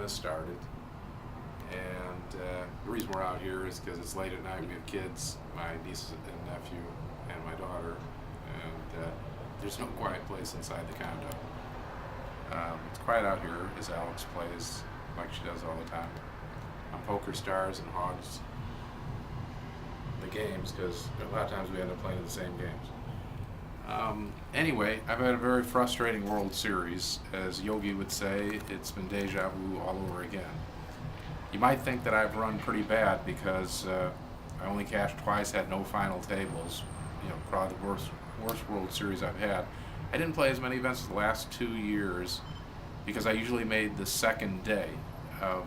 event has started, and the reason we're out here is because it's late at night. We have kids, my niece and nephew, and my daughter, and there's no quiet place inside the condo. It's quiet out here as Alex plays like she does all the time on Poker Stars and hogs the games, because a lot of times we end up playing the same games. Anyway, I've had a very frustrating World Series. As Yogi would say, it's been deja vu all over again. You might think that I've run pretty bad because I only cashed twice, had no final tables. You know, probably the worst World Series I've had. I didn't play as many events the last 2 years because I usually made the second day of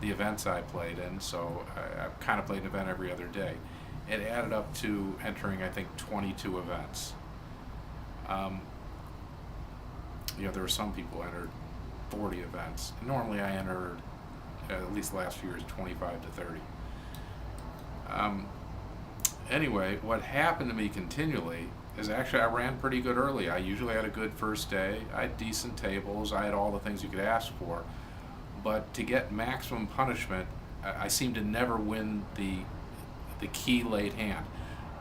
the events I played in, so I kind of played an event every other day. It added up to entering, I think, 22 events. You know, there were some people entered 40 events. Normally I entered, at least the last few years, 25 to 30. Anyway, what happened to me continually is actually I ran pretty good early. I usually had a good first day. I had decent tables. I had all the things you could ask for. But to get maximum punishment, I seemed to never win the key late hand.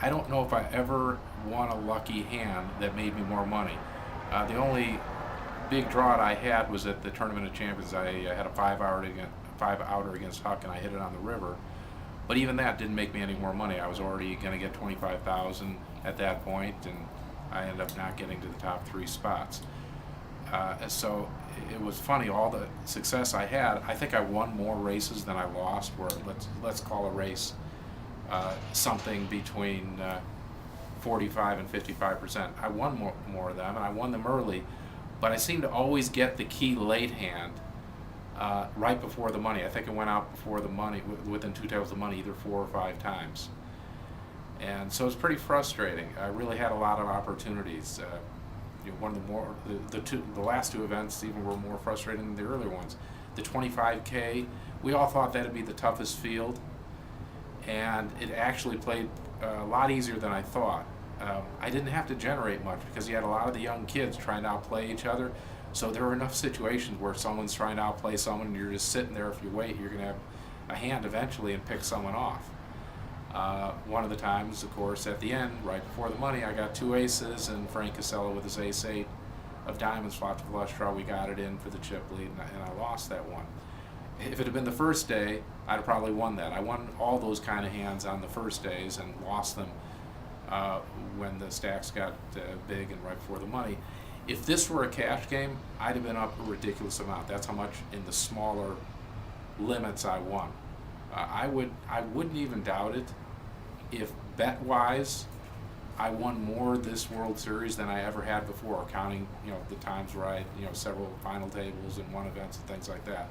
I don't know if I ever won a lucky hand that made me more money. The only big draw I had was at the Tournament of Champions. I had a 5-outer against Huck, and I hit it on the river. But even that didn't make me any more money. I was already going to get $25,000 at that point, and I ended up not getting to the top 3 spots. So it was funny. All the success I had, I think I won more races than I lost. Where let's call a race something between 45 and 55%. I won more of them, and I won them early, but I seemed to always get the key late hand right before the money. I think it went out before the money, within 2 tables of money, either 4 or 5 times. And so it's pretty frustrating. I really had a lot of opportunities. You know, one of the last 2 events even were more frustrating than the earlier ones. The 25K, we all thought that'd be the toughest field, and it actually played a lot easier than I thought. I didn't have to generate much because you had a lot of the young kids trying to outplay each other. So there were enough situations where someone's trying to outplay someone and you're just sitting there. If you wait, you're going to have a hand eventually and pick someone off. One of the times, of course, at the end, right before the money, I got 2 aces, and Frank Casella with his ace-8 of diamonds flopped to flush draw. We got it in for the chip lead, and I lost that one. If it had been the first day, I'd have probably won that. I won all those kind of hands on the first days and lost them when the stacks got big and right before the money. If this were a cash game, I'd have been up a ridiculous amount. That's how much in the smaller limits I won. I wouldn't even doubt it if bet-wise I won more this World Series than I ever had before, counting, you know, the times where I had, you know, several final tables and won events and things like that.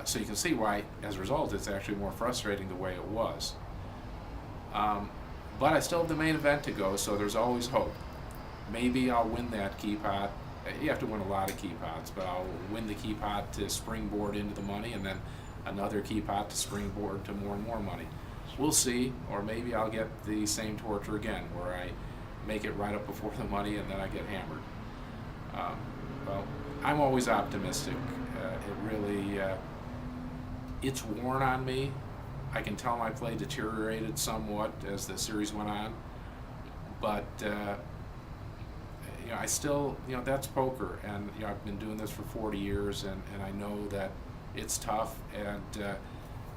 So you can see why, as a result, it's actually more frustrating the way it was. But I still have the main event to go, so there's always hope. Maybe I'll win that key pot. You have to win a lot of key pots, but I'll win the key pot to springboard into the money, and then another key pot to springboard to more and more money. We'll see, or maybe I'll get the same torture again, where I make it right up before the money and then I get hammered. Well, I'm always optimistic. It really, it's worn on me. I can tell my play deteriorated somewhat as the series went on, but you know, I still, you know, that's poker, and you know, I've been doing this for 40 years, and I know that it's tough, and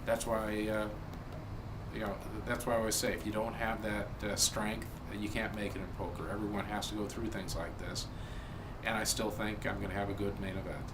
that's why, you know, that's why I always say, if you don't have that strength, you can't make it in poker. Everyone has to go through things like this, and I still think I'm going to have a good main event.